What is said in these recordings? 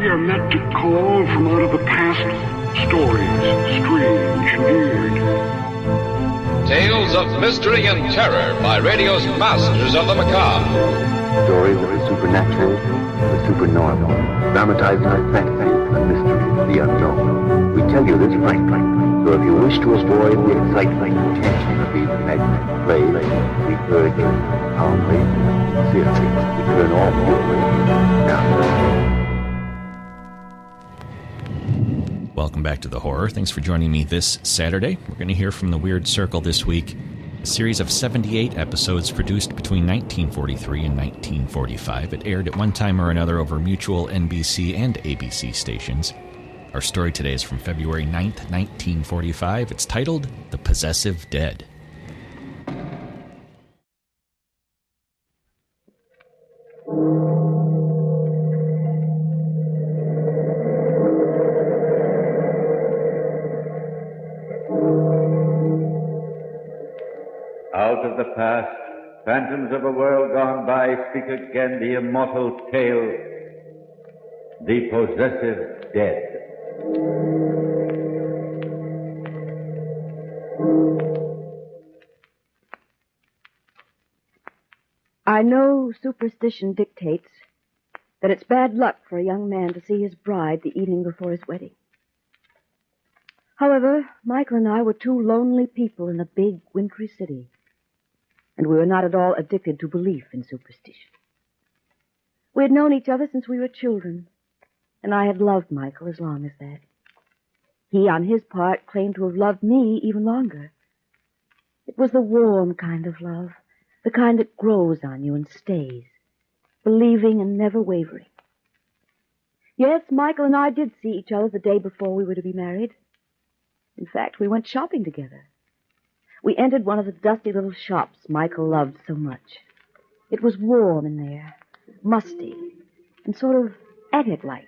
We are meant to call from out of the past stories, strange and weird. Tales of mystery and terror by radio's masters of the macabre. Stories of the supernatural, the supernormal, dramatizing the fantasy, the mystery, the unknown. We tell you this frankly, so if you wish to avoid the excitement and tension of these imaginary plays, we urge you calmly and sincerely to turn off your radio now. Welcome back to The Horror. Thanks for joining me this Saturday. We're going to hear from the Weird Circle this week, a series of 78 episodes produced between 1943 and 1945. It aired at one time or another over mutual NBC and ABC stations. Our story today is from February 9th, 1945. It's titled The Possessive Dead. Out of the past, phantoms of a world gone by speak again the immortal tale, the possessive dead. I know superstition dictates that it's bad luck for a young man to see his bride the evening before his wedding. However, Michael and I were two lonely people in a big, wintry city, and we were not at all addicted to belief in superstition. We had known each other since we were children, and I had loved Michael as long as that. He, on his part, claimed to have loved me even longer. It was the warm kind of love, the kind that grows on you and stays, believing and never wavering. Yes, Michael and I did see each other the day before we were to be married. In fact, we went shopping together. We entered one of the dusty little shops Michael loved so much. It was warm in there, musty, and sort of attic-like.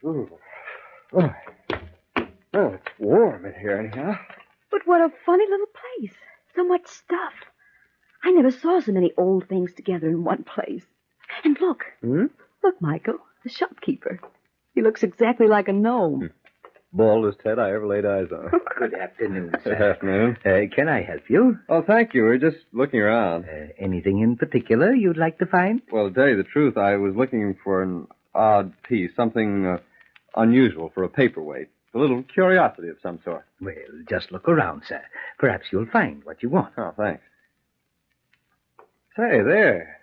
Ooh. Oh. Well, it's warm in here anyhow. But what a funny little place. So much stuff. I never saw so many old things together in one place. And look. Look, Michael, the shopkeeper. He looks exactly like a gnome. Baldest head I ever laid eyes on. Good afternoon, sir. Good afternoon. Can I help you? Oh, thank you. We're just looking around. Anything in particular you'd like to find? Well, to tell you the truth, I was looking for an odd piece, something unusual for a paperweight. A little curiosity of some sort. Well, just look around, sir. Perhaps you'll find what you want. Oh, thanks. Say, there.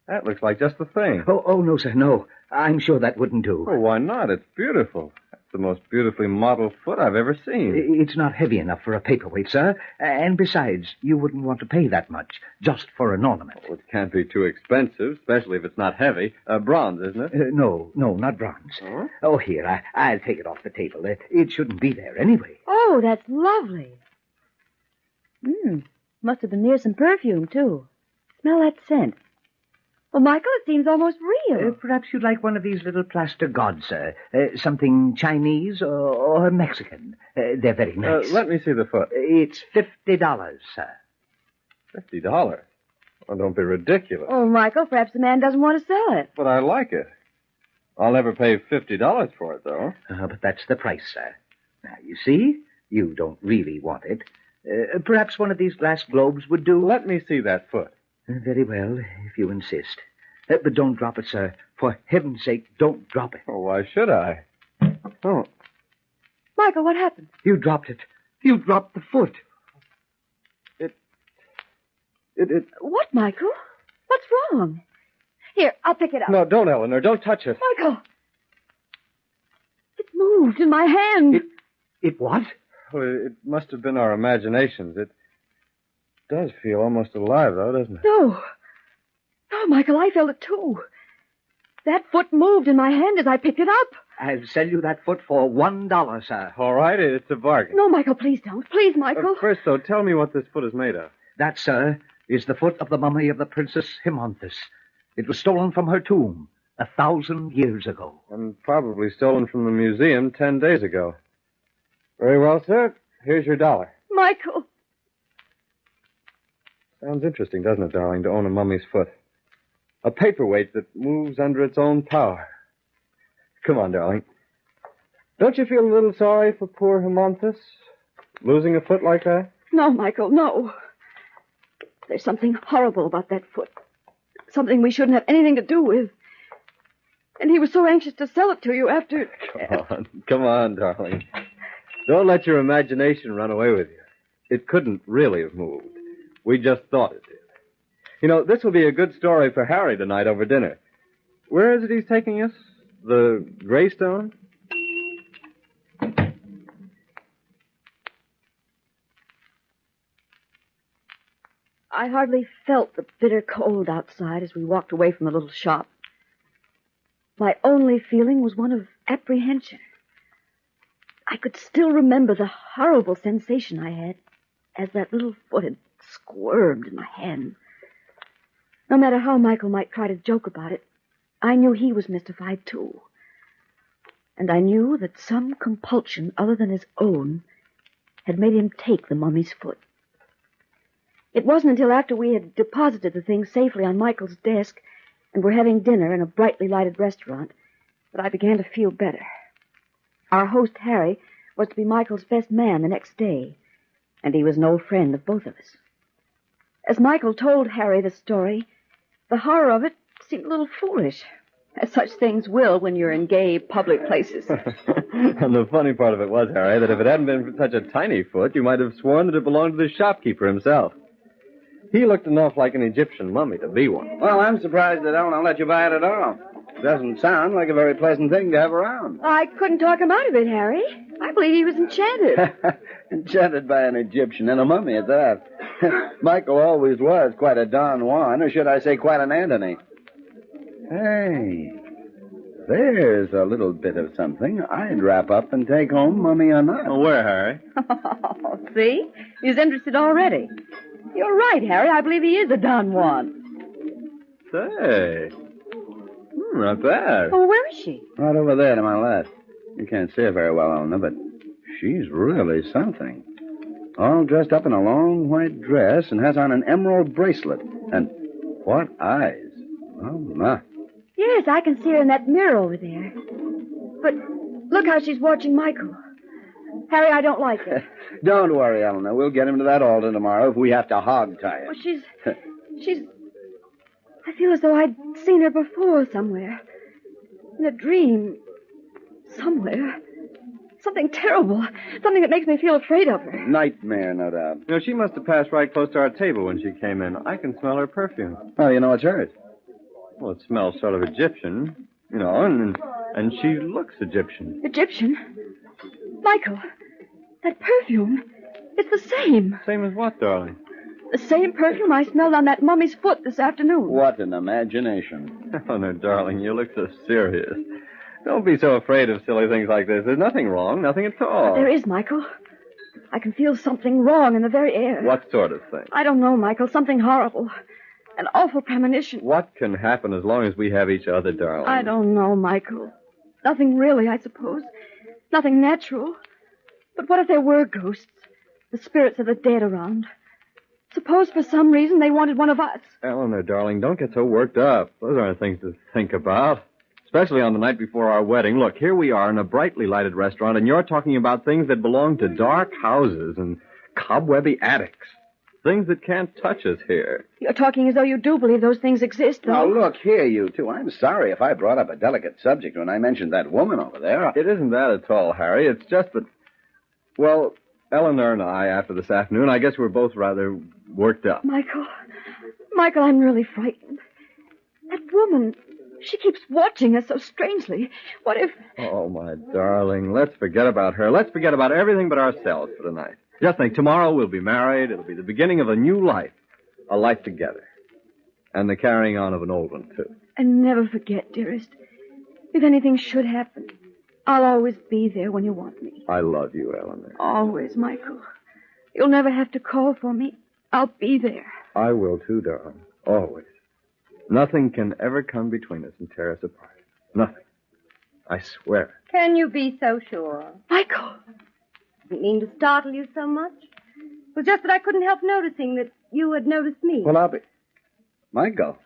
That looks like just the thing. Oh, no, sir, no. I'm sure that wouldn't do. Oh, why not? It's beautiful. That's the most beautifully modeled foot I've ever seen. It's not heavy enough for a paperweight, sir. And besides, you wouldn't want to pay that much just for an ornament. Well, it can't be too expensive, especially if it's not heavy. Bronze, isn't it? No, not bronze. Huh? Oh, here, I'll take it off the table. It shouldn't be there anyway. Oh, that's lovely. Must have been near some perfume, too. Smell that scent. Well, Michael, it seems almost real. Perhaps you'd like one of these little plaster gods, sir. Something Chinese or Mexican. They're very nice. Let me see the foot. It's $50, sir. $50? Well, don't be ridiculous. Oh, Michael, perhaps the man doesn't want to sell it. But I like it. I'll never pay $50 for it, though. But that's the price, sir. Now, you see, you don't really want it. Perhaps one of these glass globes would do. Let me see that foot. Very well, if you insist. But don't drop it, sir. For heaven's sake, don't drop it. Oh, why should I? Oh. Michael, what happened? You dropped it. You dropped the foot. It... What, Michael? What's wrong? Here, I'll pick it up. No, don't, Eleanor. Don't touch it. Michael! It moved in my hand. It what? Oh, it must have been our imaginations. It does feel almost alive, though, doesn't it? No, Michael, I felt it, too. That foot moved in my hand as I picked it up. I'll sell you that foot for $1, sir. All right, it's a bargain. No, Michael, please don't. Please, Michael. First, though, tell me what this foot is made of. That, sir, is the foot of the mummy of the Princess Himonthus. It was stolen from her tomb 1,000 years ago. And probably stolen from the museum 10 days ago. Very well, sir. Here's your $1. Michael. Sounds interesting, doesn't it, darling, to own a mummy's foot? A paperweight that moves under its own power. Come on, darling. Don't you feel a little sorry for poor Hermonthus? Losing a foot like that? No, Michael, no. There's something horrible about that foot. Something we shouldn't have anything to do with. And he was so anxious to sell it to you after... Come on, darling. Don't let your imagination run away with you. It couldn't really have moved. We just thought it did. You know, this will be a good story for Harry tonight over dinner. Where is it he's taking us? The Greystone? I hardly felt the bitter cold outside as we walked away from the little shop. My only feeling was one of apprehension. I could still remember the horrible sensation I had as that little foot had squirmed in my hand. No matter how Michael might try to joke about it, I knew he was mystified too. And I knew that some compulsion other than his own had made him take the mummy's foot. It wasn't until after we had deposited the thing safely on Michael's desk and were having dinner in a brightly lighted restaurant that I began to feel better. Our host, Harry, was to be Michael's best man the next day, and he was no friend of both of us. As Michael told Harry the story, the horror of it seemed a little foolish, as such things will when you're in gay public places. And the funny part of it was, Harry, that if it hadn't been for such a tiny foot, you might have sworn that it belonged to the shopkeeper himself. He looked enough like an Egyptian mummy to be one. Well, I'm surprised they don't let you buy it at all. It doesn't sound like a very pleasant thing to have around. I couldn't talk him out of it, Harry. I believe he was enchanted. Enchanted by an Egyptian and a mummy at that. Michael always was quite a Don Juan, or should I say quite an Antony. Hey, there's a little bit of something I'd wrap up and take home, mummy or not. Well, where, Harry? See? He's interested already. You're right, Harry. I believe he is a Don Juan. Say, not bad. Oh, where is she? Right over there to my left. You can't see her very well, Eleanor, but she's really something. All dressed up in a long white dress and has on an emerald bracelet. And what eyes. Oh, my. Yes, I can see her in that mirror over there. But look how she's watching Michael. Harry, I don't like it. Don't worry, Eleanor. We'll get him to that altar tomorrow if we have to hog-tie it. Well, she's... I feel as though I'd seen her before somewhere. In a dream. Somewhere. Something terrible. Something that makes me feel afraid of her. Nightmare, no doubt. You know, she must have passed right close to our table when she came in. I can smell her perfume. Oh, you know it's hers. Well, it smells sort of Egyptian, you know, and she looks Egyptian. Egyptian? Michael, that perfume, it's the same. Same as what, darling? The same perfume I smelled on that mummy's foot this afternoon. What an imagination. Oh, no, darling, you look so serious. Don't be so afraid of silly things like this. There's nothing wrong, nothing at all. But there is, Michael. I can feel something wrong in the very air. What sort of thing? I don't know, Michael. Something horrible. An awful premonition. What can happen as long as we have each other, darling? I don't know, Michael. Nothing really, I suppose. Nothing natural. But what if there were ghosts? The spirits of the dead around. Suppose for some reason they wanted one of us. Eleanor, darling, don't get so worked up. Those aren't things to think about. Especially on the night before our wedding. Look, here we are in a brightly lighted restaurant, and you're talking about things that belong to dark houses and cobwebby attics. Things that can't touch us here. You're talking as though you do believe those things exist, though. Now, look here, you two. I'm sorry if I brought up a delicate subject when I mentioned that woman over there. It isn't that at all, Harry. It's just that... Well, Eleanor and I, after this afternoon, I guess we're both rather worked up. Michael, I'm really frightened. That woman, she keeps watching us so strangely. What if... Oh, my darling, let's forget about her. Let's forget about everything but ourselves for tonight. Just think, tomorrow we'll be married. It'll be the beginning of a new life. A life together. And the carrying on of an old one, too. And never forget, dearest, if anything should happen, I'll always be there when you want me. I love you, Eleanor. Always, Michael. You'll never have to call for me. I'll be there. I will, too, darling. Always. Nothing can ever come between us and tear us apart. Nothing. I swear. Can you be so sure? Michael! I didn't mean to startle you so much. It was just that I couldn't help noticing that you had noticed me. Well, I'll be... Michael,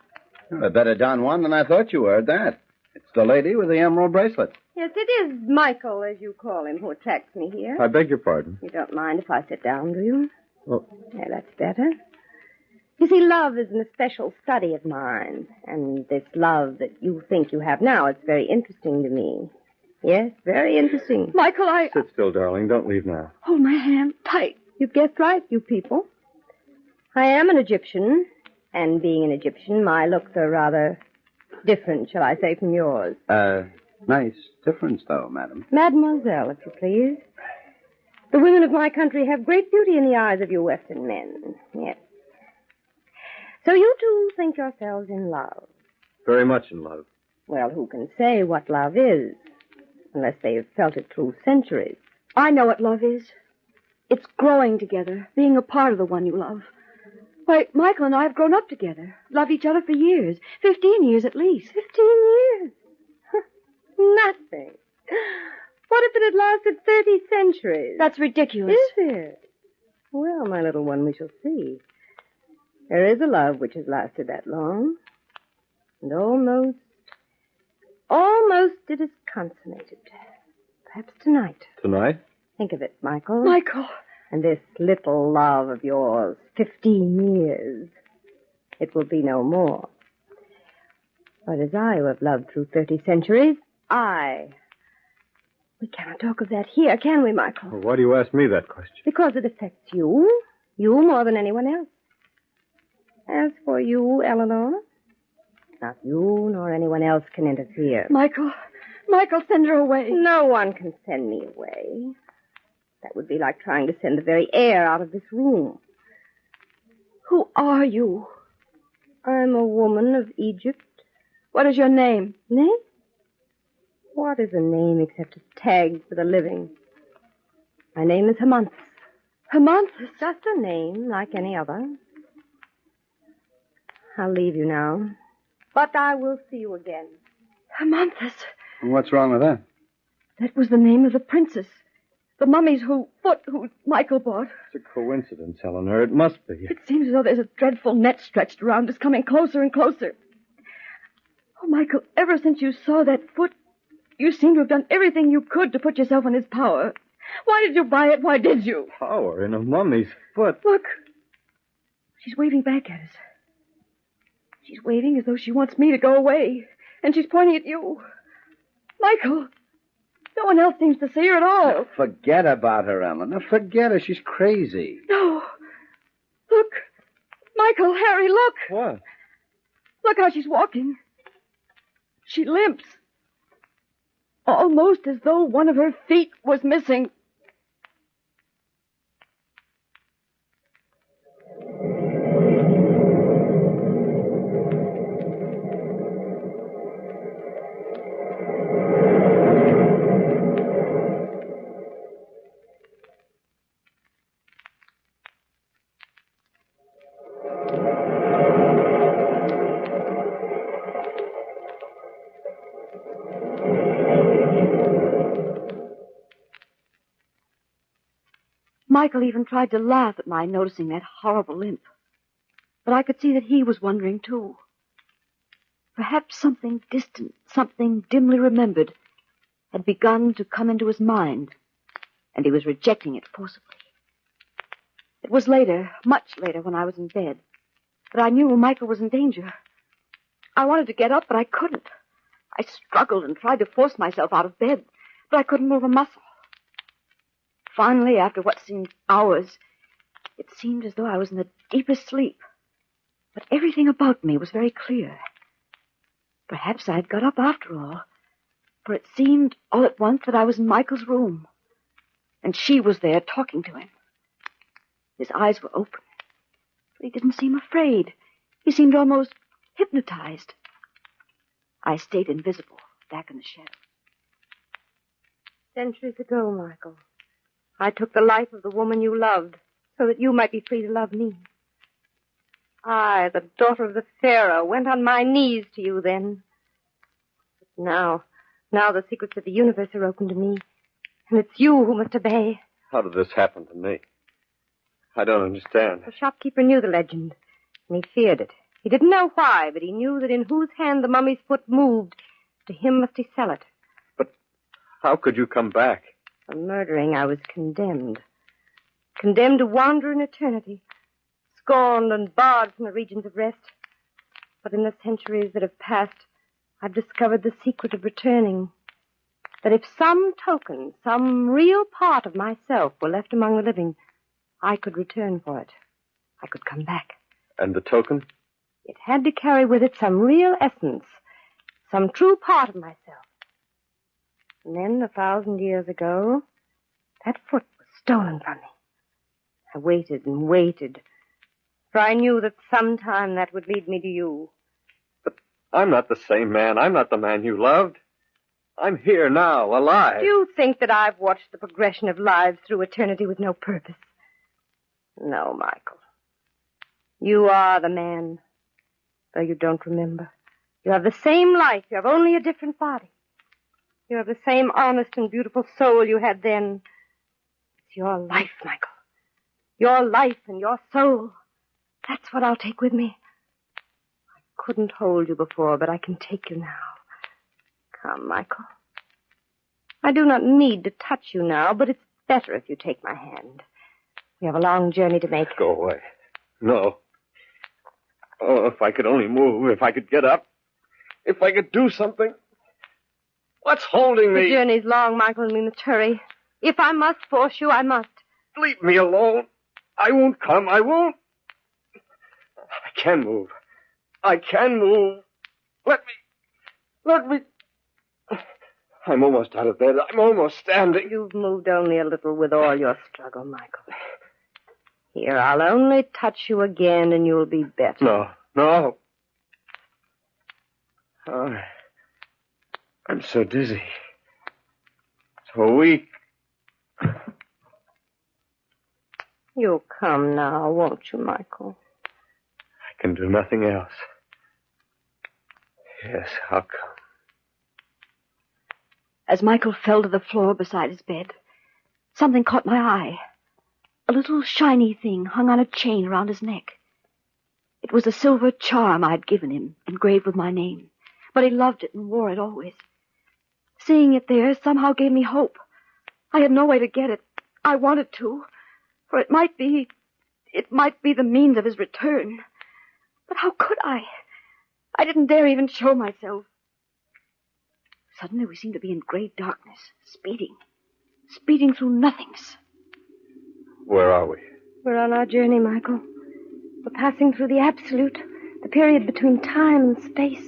you're a better Don Juan than I thought you were at that. It's It's the lady with the emerald bracelet. Yes, it is Michael, as you call him, who attracts me here. I beg your pardon. You don't mind if I sit down, do you? Well, Yeah, that's better. You see, love is an especial study of mine. And this love that you think you have now, it's very interesting to me. Yes, very interesting. Michael, sit still, darling. Don't leave now. Hold my hand tight. You've guessed right, you people. I am an Egyptian. And being an Egyptian, my looks are rather different, shall I say, from yours. Nice difference, though, madam. Mademoiselle, if you please. The women of my country have great beauty in the eyes of you Western men. Yes. So you two think yourselves in love. Very much in love. Well, who can say what love is, unless they have felt it through centuries? I know what love is. It's growing together, being a part of the one you love. Why, Michael and I have grown up together, loved each other for years, 15 years at least. 15 years? Nothing. What if it had lasted 30 centuries? That's ridiculous. Is it? Well, my little one, we shall see. There is a love which has lasted that long. And almost it is consummated. Perhaps tonight. Tonight? Think of it, Michael. Michael. And this little love of yours, 15 years. It will be no more. But as I who have loved through 30 centuries, We cannot talk of that here, can we, Michael? Well, why do you ask me that question? Because it affects you. You more than anyone else. As for you, Eleanor, not you nor anyone else can interfere. Michael, send her away. No one can send me away. That would be like trying to send the very air out of this room. Who are you? I'm a woman of Egypt. What is your name? Name? What is a name except a tag for the living? My name is Hermonthus. Hermonthus? Just a name like any other. I'll leave you now. But I will see you again. Hermonthus. What's wrong with that? That was the name of the princess. The mummy's foot who Michael bought. It's a coincidence, Eleanor. It must be. It seems as though there's a dreadful net stretched around us, coming closer and closer. Oh, Michael, ever since you saw that foot, you seem to have done everything you could to put yourself in his power. Why did you buy it? Why did you? Power in a mummy's foot. Look. She's waving back at us. She's waving as though she wants me to go away. And she's pointing at you. Michael, no one else seems to see her at all. Now, forget about her, Eleanor. Forget her. She's crazy. No. Look. Michael, Harry, look. What? Look how she's walking. She limps. Almost as though one of her feet was missing. Michael even tried to laugh at my noticing that horrible limp. But I could see that he was wondering, too. Perhaps something distant, something dimly remembered, had begun to come into his mind, and he was rejecting it forcibly. It was later, much later, when I was in bed, that I knew Michael was in danger. I wanted to get up, but I couldn't. I struggled and tried to force myself out of bed, but I couldn't move a muscle. Finally, after what seemed hours, it seemed as though I was in the deepest sleep. But everything about me was very clear. Perhaps I had got up after all, for it seemed all at once that I was in Michael's room, and she was there talking to him. His eyes were open, but he didn't seem afraid. He seemed almost hypnotized. I stayed invisible, back in the shadows. Centuries ago, Michael, I took the life of the woman you loved so that you might be free to love me. I, the daughter of the Pharaoh, went on my knees to you then. But now the secrets of the universe are open to me, and it's you who must obey. How did this happen to me? I don't understand. The shopkeeper knew the legend, and he feared it. He didn't know why, but he knew that in whose hand the mummy's foot moved, to him must he sell it. But how could you come back? For murdering, I was condemned. Condemned to wander in eternity, scorned and barred from the regions of rest. But in the centuries that have passed, I've discovered the secret of returning. That if some token, some real part of myself were left among the living, I could return for it. I could come back. And the token? It had to carry with it some real essence, some true part of myself. And then, 1,000 years ago, that foot was stolen from me. I waited and waited, for I knew that sometime that would lead me to you. But I'm not the same man. I'm not the man you loved. I'm here now, alive. Do you think that I've watched the progression of lives through eternity with no purpose? No, Michael. You are the man, though you don't remember. You have the same life. You have only a different body. You have the same honest and beautiful soul you had then. It's your life, Michael. Your life and your soul. That's what I'll take with me. I couldn't hold you before, but I can take you now. Come, Michael. I do not need to touch you now, but it's better if you take my hand. We have a long journey to make. Go away. No. Oh, if I could only move, if I could get up, if I could do something. What's holding me? The journey's long, Michael, and we must hurry. If I must force you, I must. Leave me alone. I won't come. I won't. I can move. I can move. Let me. I'm almost out of bed. I'm almost standing. You've moved only a little with all your struggle, Michael. Here, I'll only touch you again and you'll be better. No. I'm so dizzy. So weak. You'll come now, won't you, Michael? I can do nothing else. Yes, I'll come. As Michael fell to the floor beside his bed, something caught my eye. A little shiny thing hung on a chain around his neck. It was a silver charm I'd given him, engraved with my name, but he loved it and wore it always. Seeing it there somehow gave me hope. I had no way to get it. I wanted to, for it might be the means of his return. But how could I? I didn't dare even show myself. Suddenly we seemed to be in great darkness, speeding through nothingness. Where are we? We're on our journey, Michael. We're passing through the absolute, the period between time and space.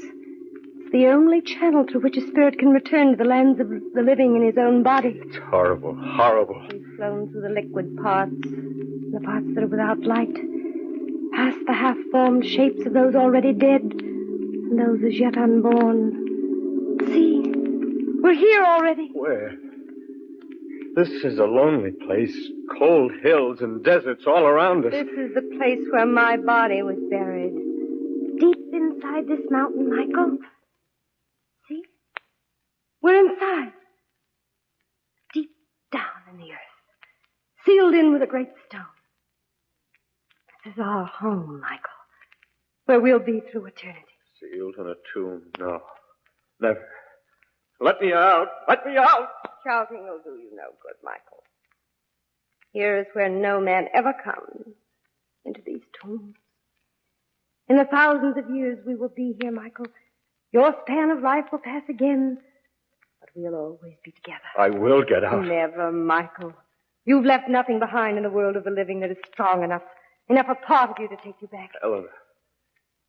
It's the only channel through which a spirit can return to the lands of the living in his own body. It's horrible, horrible. We've flown through the liquid parts, the parts that are without light, past the half-formed shapes of those already dead, and those as yet unborn. See, we're here already. Where? This is a lonely place. Cold hills and deserts all around us. This is the place where my body was buried. Deep inside this mountain, Michael. See? We're inside. Deep down in the earth. Sealed in with a great stone. This is our home, Michael. Where we'll be through eternity. Sealed in a tomb? No. Never. Let me out! Let me out! Shouting will do you no good, Michael. Here is where no man ever comes, into these tombs. In the thousands of years we will be here, Michael. Your span of life will pass again, but we'll always be together. I will get out. Never, Michael. You've left nothing behind in the world of the living that is strong enough a part of you to take you back.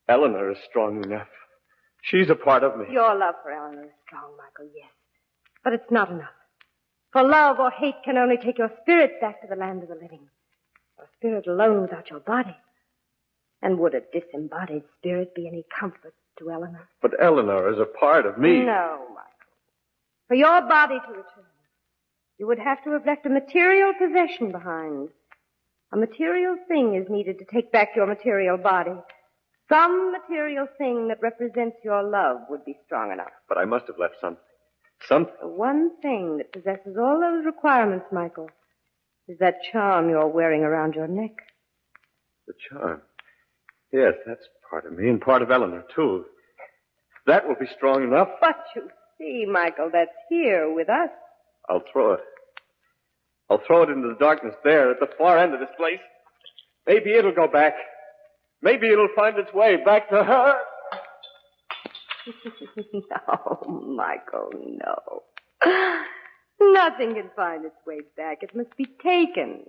Eleanor is strong enough. She's a part of me. Your love for Eleanor is strong, Michael, yes. But it's not enough. For love or hate can only take your spirit back to the land of the living. Your spirit alone without your body. And would a disembodied spirit be any comfort to Eleanor? But Eleanor is a part of me. No, Michael. For your body to return, you would have to have left a material possession behind. A material thing is needed to take back your material body. Some material thing that represents your love would be strong enough. But I must have left something. Something. The one thing that possesses all those requirements, Michael, is that charm you're wearing around your neck. The charm? Yes, that's part of me and part of Eleanor, too. That will be strong enough. But you See, Michael, that's here with us. I'll throw it. I'll throw it into the darkness there at the far end of this place. Maybe it'll go back. Maybe it'll find its way back to her. No, Michael, no. Nothing can find its way back. It must be taken.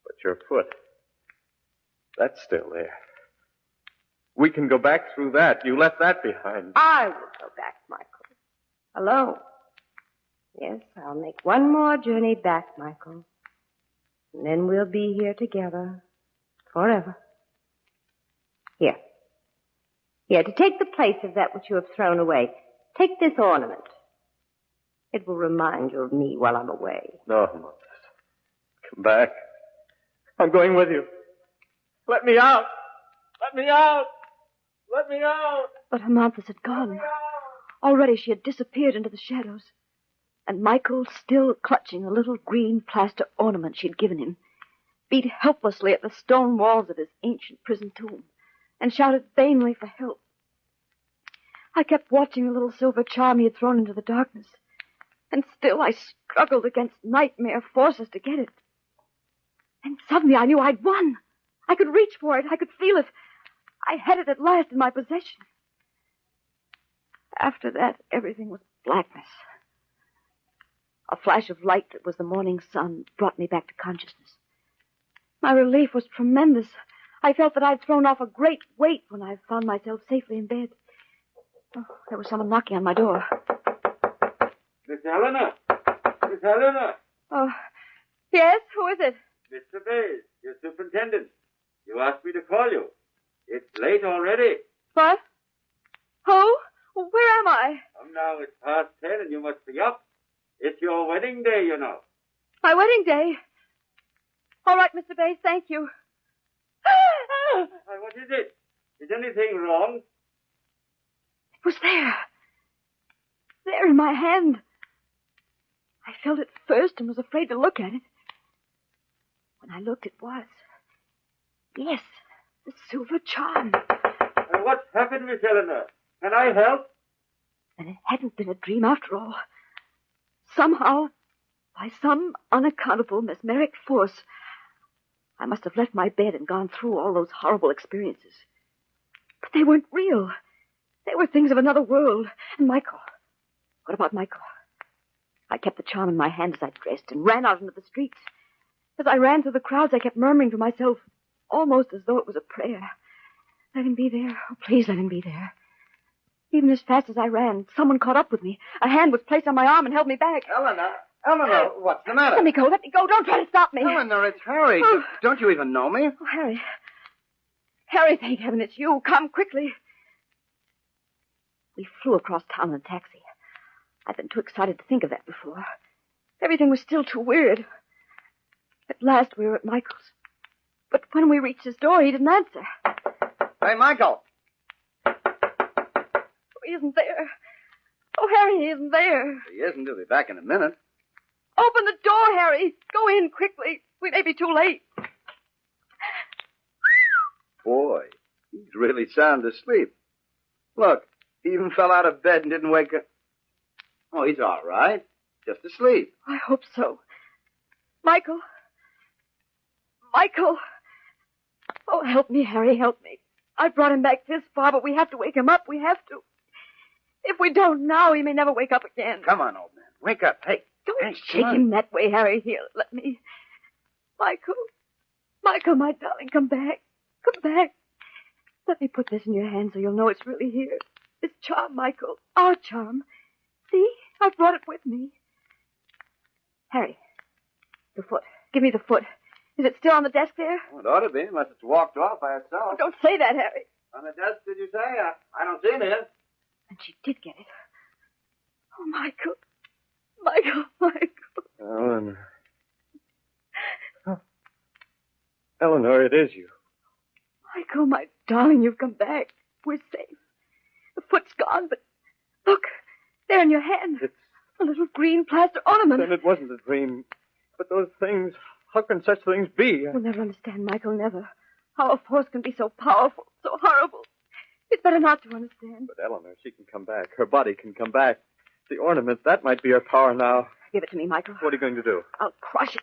But your foot, that's still there. We can go back through that. You left that behind. I will go back, Michael. Alone. Yes, I'll make one more journey back, Michael. And then we'll be here together. Forever. Here. Here, to take the place of that which you have thrown away. Take this ornament. It will remind you of me while I'm away. No, Moses. Come back. I'm going with you. Let me out. Let me out. Let me out. But Amanthus had gone. Already she had disappeared into the shadows. And Michael, still clutching a little green plaster ornament she'd given him, beat helplessly at the stone walls of his ancient prison tomb and shouted vainly for help. I kept watching the little silver charm he had thrown into the darkness, and still I struggled against nightmare forces to get it. And suddenly I knew I'd won. I could reach for it. I could feel it. I had it at last in my possession. After that, everything was blackness. A flash of light that was the morning sun brought me back to consciousness. My relief was tremendous. I felt that I'd thrown off a great weight when I found myself safely in bed. Oh, there was someone knocking on my door. Miss Eleanor! Miss Eleanor! Oh, yes? Who is it? Mr. Bays, your superintendent. You asked me to call you. It's late already. What? Who? Where am I? Now it's past 10 and you must be up. It's your wedding day, you know. My wedding day? All right, Mr. Bays, thank you. What is it? Is anything wrong? It was there. There in my hand. I felt it first and was afraid to look at it. When I looked, it was. Yes, the silver charm. What's happened, Miss Eleanor? Can I help? And it hadn't been a dream after all. Somehow, by some unaccountable mesmeric force, I must have left my bed and gone through all those horrible experiences. But they weren't real. They were things of another world. And Michael. What about Michael? I kept the charm in my hand as I dressed and ran out into the streets. As I ran through the crowds, I kept murmuring to myself, almost as though it was a prayer. Let him be there. Oh, please let him be there. Even as fast as I ran, someone caught up with me. A hand was placed on my arm and held me back. Eleanor, what's the matter? Let me go. Let me go. Don't try to stop me. Eleanor, it's Harry. Oh. Don't you even know me? Oh, Harry. Harry, thank heaven it's you. Come quickly. We flew across town in a taxi. I'd been too excited to think of that before. Everything was still too weird. At last we were at Michael's. But when we reached his door, he didn't answer. Hey, Michael. He isn't there. Oh, Harry, he isn't there. He isn't. He'll be back in a minute. Open the door, Harry. Go in quickly. We may be too late. Boy, he's really sound asleep. Look, he even fell out of bed and didn't wake up. Oh, he's all right. Just asleep. I hope so. Michael. Michael. Oh, help me, Harry, help me. I brought him back this far, but we have to wake him up. We have to. If we don't now, he may never wake up again. Come on, old man. Wake up. Hey. Don't shake him that way, Harry. Here, let me. Michael. Michael, my darling, come back. Come back. Let me put this in your hand so you'll know it's really here. This charm, Michael. Our charm. See? I brought it with me. Harry. The foot. Give me the foot. Is it still on the desk there? Well, it ought to be, unless it's walked off by itself. Oh, don't say that, Harry. On the desk, did you say? I don't see it here. And she did get it. Oh, Michael. Michael, Michael. Eleanor. Oh. Eleanor, it is you. Michael, my darling, you've come back. We're safe. The foot's gone, but look, there in your hand. It's... a little green plaster ornament. Then it wasn't a dream. But those things, how can such things be? We'll never understand, Michael, never. How a force can be so powerful, so horrible. It's better not to understand. But Eleanor, she can come back. Her body can come back. The ornament, that might be her power now. Give it to me, Michael. What are you going to do? I'll crush it.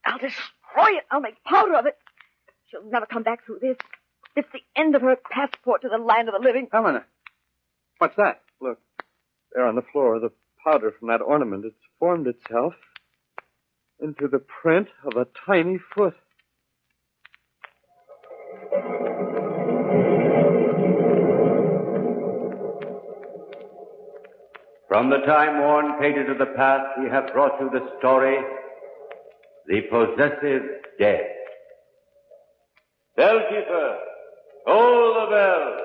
I'll destroy it. I'll make powder of it. She'll never come back through this. It's the end of her passport to the land of the living. Helena, what's that? Look, there on the floor, the powder from that ornament. It's formed itself into the print of a tiny foot. From the time-worn pages of the past, we have brought you the story, The Possessive Dead. Bellkeeper, toll the bell.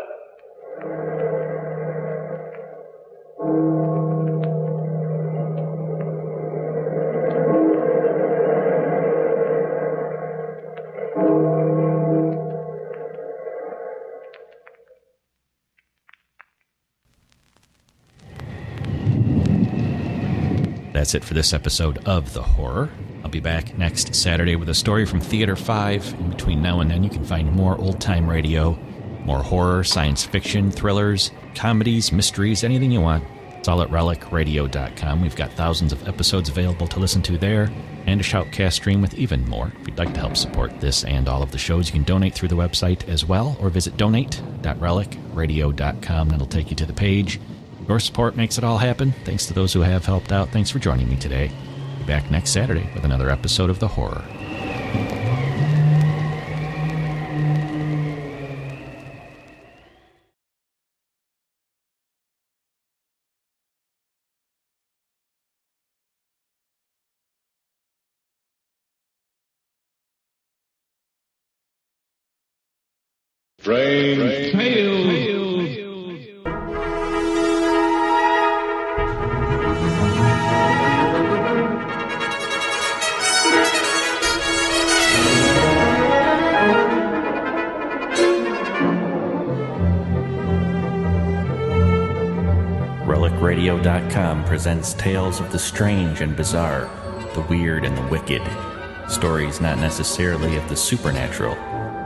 That's it for this episode of The Horror. I'll be back next Saturday with a story from Theater 5. In between now and then, you can find more old-time radio, more horror, science fiction, thrillers, comedies, mysteries, anything you want. It's all at relicradio.com. We've got thousands of episodes available to listen to there, and a Shoutcast stream with even more. If you'd like to help support this and all of the shows, you can donate through the website as well, or visit donate.relicradio.com. That'll take you to the page. Your support makes it all happen. Thanks to those who have helped out. Thanks for joining me today. Be back next Saturday with another episode of The Horror. Strange Tales. RelicRadio.com presents tales of the strange and bizarre, the weird and the wicked. Stories not necessarily of the supernatural,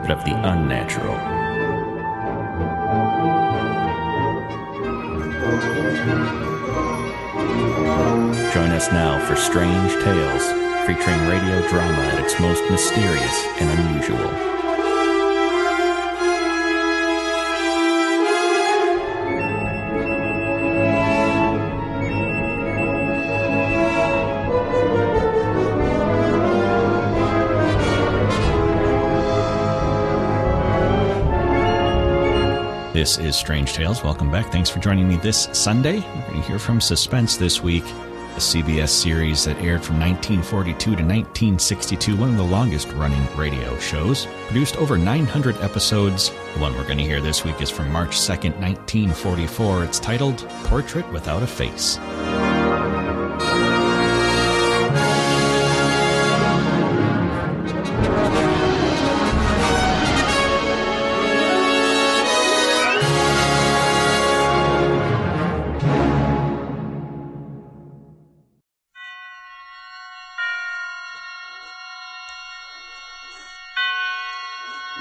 but of the unnatural. Join us now for Strange Tales, featuring radio drama at its most mysterious and unusual. This is Strange Tales. Welcome back. Thanks for joining me this Sunday. We're going to hear from Suspense this week, a CBS series that aired from 1942 to 1962, one of the longest-running radio shows. Produced over 900 episodes. The one we're going to hear this week is from March 2nd, 1944. It's titled Portrait Without a Face.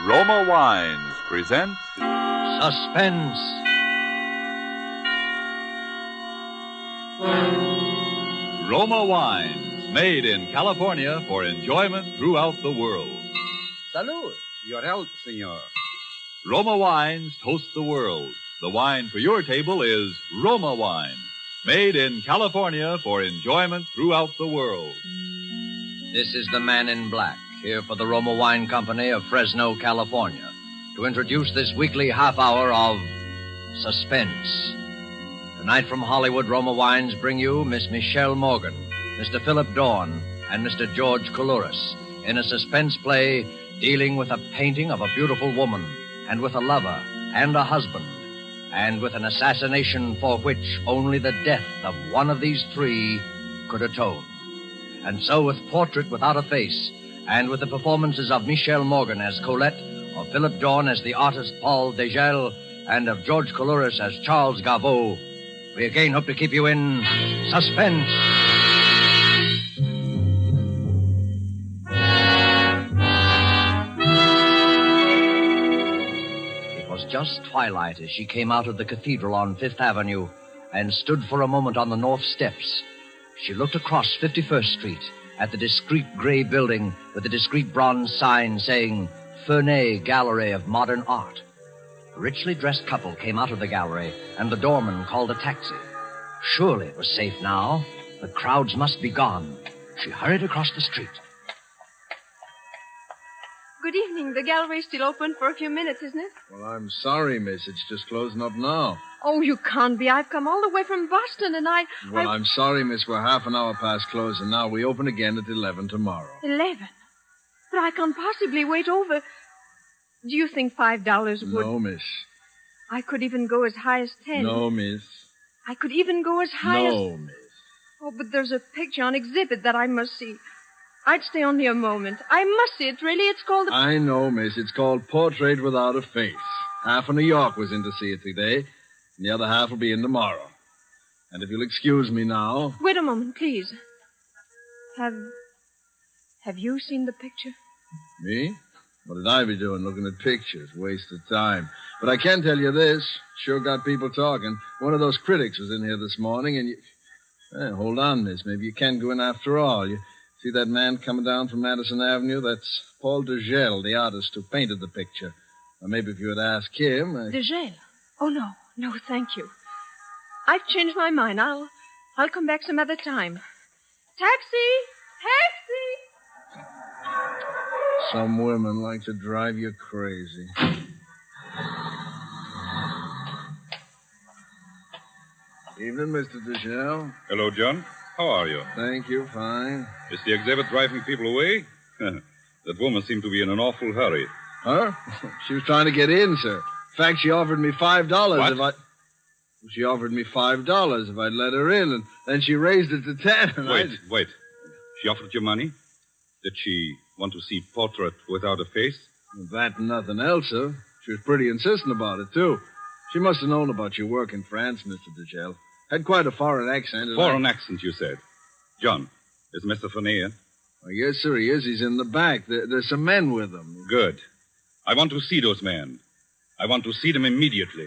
Roma Wines present Suspense. Roma Wines, made in California for enjoyment throughout the world. Salud. Your health, senor. Roma Wines toast the world. The wine for your table is Roma Wine, made in California for enjoyment throughout the world. This is the Man in Black, here for the Roma Wine Company of Fresno, California, to introduce this weekly half hour of Suspense. Tonight from Hollywood, Roma Wines bring you Miss Michelle Morgan, Mr. Philip Dorn, and Mr. George Coulouris in a suspense play dealing with a painting of a beautiful woman, and with a lover and a husband, and with an assassination for which only the death of one of these three could atone. And so with Portrait Without a Face, and with the performances of Michelle Morgan as Colette, of Philip Dorn as the artist Paul Degel, and of George Coulouris as Charles Garveau, we again hope to keep you in suspense. It was just twilight as she came out of the cathedral on Fifth Avenue and stood for a moment on the north steps. She looked across 51st Street at the discreet gray building with a discreet bronze sign saying Ferney Gallery of Modern Art. A richly dressed couple came out of the gallery, and the doorman called a taxi. Surely it was safe now. The crowds must be gone. She hurried across the street. Good evening. The gallery's still open for a few minutes, isn't it? Well, I'm sorry, miss. It's just closing up now. Oh, you can't be. I've come all the way from Boston, and Well, I'm sorry, miss. We're half an hour past closing now. We open again at 11 tomorrow. 11? But I can't possibly wait over. Do you think $5 would... No, miss. I could even go as high as 10. No, miss. I could even go as high as... No, miss. Oh, but there's a picture on exhibit that I must see. I'd stay only a moment. I must see it, really. It's called... I know, miss. It's called Portrait Without a Face. Half of New York was in to see it today, and the other half will be in tomorrow. And if you'll excuse me now... Wait a moment, please. Have you seen the picture? Me? What did I be doing looking at pictures? Waste of time. But I can tell you this. Sure got people talking. One of those critics was in here this morning, and you... hold on, miss. Maybe you can go in after all. You see that man coming down from Madison Avenue? That's Paul Degel, the artist who painted the picture. Or maybe if you would ask him... Degel? Oh, no. No, thank you. I've changed my mind. I'll come back some other time. Taxi! Taxi! Some women like to drive you crazy. Evening, Mr. Degel. Hello, John. How are you? Thank you, fine. Is the exhibit driving people away? That woman seemed to be in an awful hurry. Huh? She was trying to get in, sir. In fact, she offered me $5 What? She offered me $5 if I'd let her in, and then she raised it to 10. And Wait. She offered you money? Did she want to see Portrait Without a Face? That and nothing else, sir. She was pretty insistent about it, too. She must have known about your work in France, Mr. Degel. Had quite a foreign accent. Foreign accent, you said. John, is Mr. Ferney in? Oh, yes, sir, he is. He's in the back. There's some men with him. Good. I want to see those men. I want to see them immediately.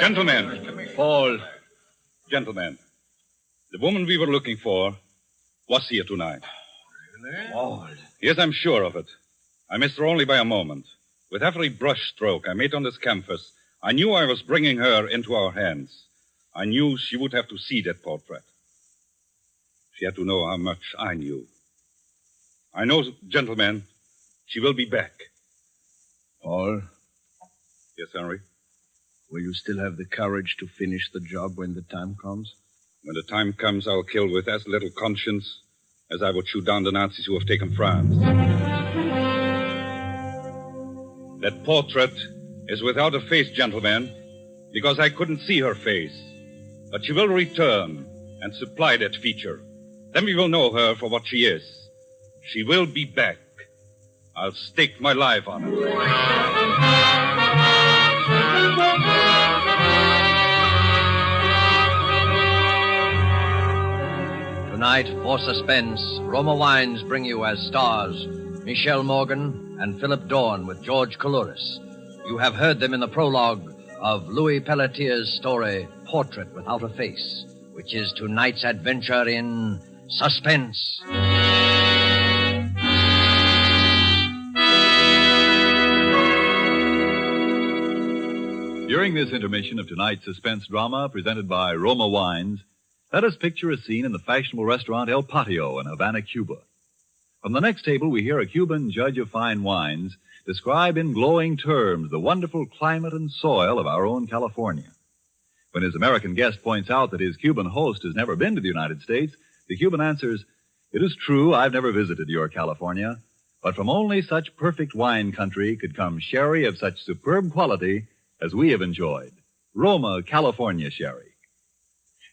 Gentlemen. Paul. Gentlemen. The woman we were looking for was here tonight. Really? Paul. Yes, I'm sure of it. I missed her only by a moment. With every brush stroke I made on this canvas, I knew I was bringing her into our hands. I knew she would have to see that portrait. She had to know how much I knew. I know, gentlemen, she will be back. Paul? Yes, Henry? Will you still have the courage to finish the job when the time comes? When the time comes, I'll kill with as little conscience as I would shoot down the Nazis who have taken France. That portrait is without a face, gentlemen, because I couldn't see her face. But she will return and supply that feature. Then we will know her for what she is. She will be back. I'll stake my life on it. Tonight, for Suspense, Roma Wines bring you as stars Michelle Morgan and Philip Dorn with George Coulouris. You have heard them in the prologue of Louis Pelletier's story, Portrait Without a Face, which is tonight's adventure in Suspense. During this intermission of tonight's suspense drama presented by Roma Wines, let us picture a scene in the fashionable restaurant El Patio in Havana, Cuba. From the next table, we hear a Cuban judge of fine wines describe in glowing terms the wonderful climate and soil of our own California. When his American guest points out that his Cuban host has never been to the United States, the Cuban answers, "It is true, I've never visited your California, but from only such perfect wine country could come sherry of such superb quality as we have enjoyed. Roma, California sherry."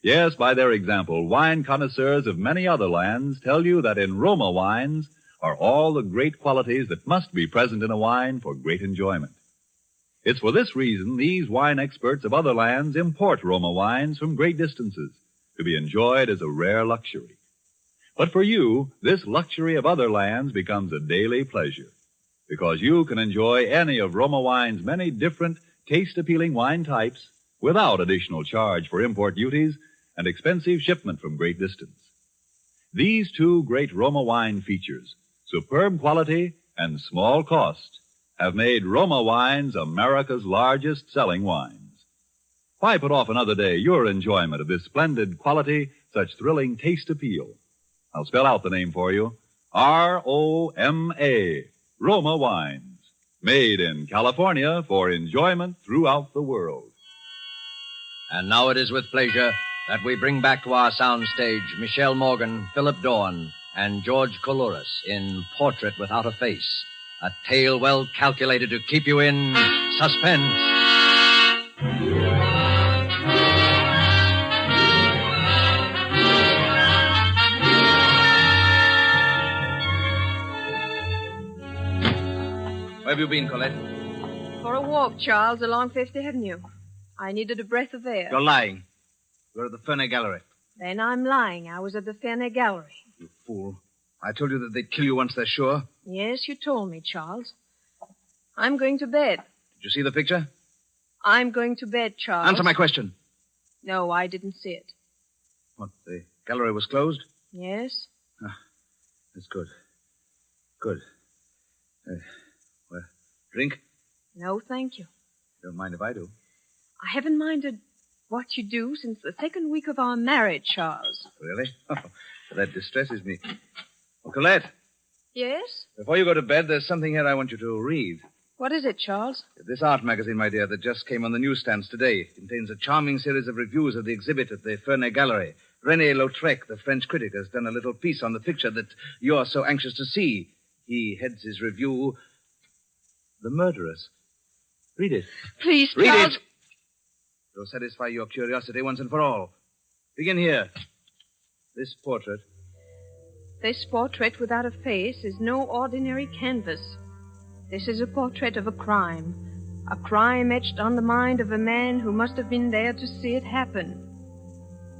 Yes, by their example, wine connoisseurs of many other lands tell you that in Roma wines are all the great qualities that must be present in a wine for great enjoyment. It's for this reason these wine experts of other lands import Roma wines from great distances to be enjoyed as a rare luxury. But for you, this luxury of other lands becomes a daily pleasure, because you can enjoy any of Roma Wine's many different, taste-appealing wine types without additional charge for import duties and expensive shipment from great distance. These two great Roma Wine features, superb quality and small cost, have made Roma Wines America's largest selling wines. Why put off another day your enjoyment of this splendid quality, such thrilling taste appeal? I'll spell out the name for you. R-O-M-A, Roma Wines. Made in California for enjoyment throughout the world. And now it is with pleasure that we bring back to our soundstage Michelle Morgan, Philip Dorn, and George Coulouris in Portrait Without a Face, a tale well calculated to keep you in suspense. Where have you been, Colette? For a walk, Charles, along Fifth Avenue. I needed a breath of air. You're lying. You're at the Ferney Gallery. Then I'm lying. I was at the Ferney Gallery. You fool. I told you that they'd kill you once they're sure. Yes, you told me, Charles. I'm going to bed. Did you see the picture? I'm going to bed, Charles. Answer my question. No, I didn't see it. What, the gallery was closed? Yes? Ah, that's good. Good. Well, drink? No, thank you. Don't mind if I do. I haven't minded what you do since the second week of our marriage, Charles. Really? Oh, that distresses me. Oh, Colette, Yes? before you go to bed, there's something here I want you to read. What is it, Charles? This art magazine, my dear, that just came on the newsstands today. It contains a charming series of reviews of the exhibit at the Ferney Gallery. René Lautrec, the French critic, has done a little piece on the picture that you're so anxious to see. He heads his review, The Murderers. Read it. Please, Read Charles. it. It'll satisfy your curiosity once and for all. Begin here. This portrait. This portrait without a face is no ordinary canvas. This is a portrait of a crime etched on the mind of a man who must have been there to see it happen.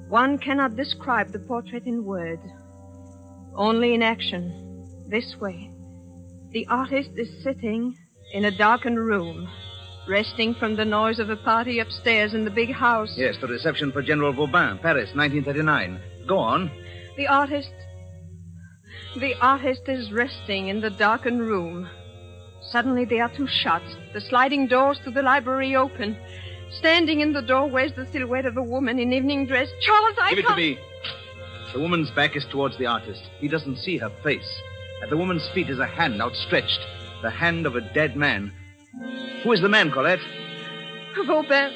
One cannot describe the portrait in words, only in action. This way. The artist is sitting in a darkened room, resting from the noise of a party upstairs in the big house. Yes, the reception for General Vauban, Paris, 1939. Go on. The artist is resting in the darkened room. Suddenly there are two shots. The sliding doors to the library open. Standing in the doorway is the silhouette of a woman in evening dress. Charles, I Give it can't... to me. The woman's back is towards the artist. He doesn't see her face. At the woman's feet is a hand outstretched. The hand of a dead man. Who is the man, Colette? Vauban.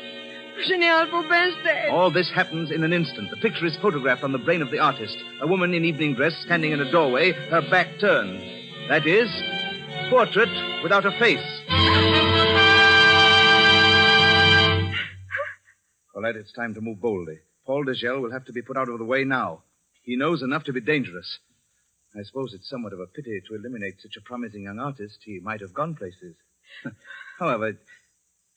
General Vauban's dead. All this happens in an instant. The picture is photographed on the brain of the artist. A woman in evening dress standing in a doorway, her back turned. That is, portrait without a face. Colette, it's time to move boldly. Paul Degel will have to be put out of the way now. He knows enough to be dangerous. I suppose it's somewhat of a pity to eliminate such a promising young artist. He might have gone places. However,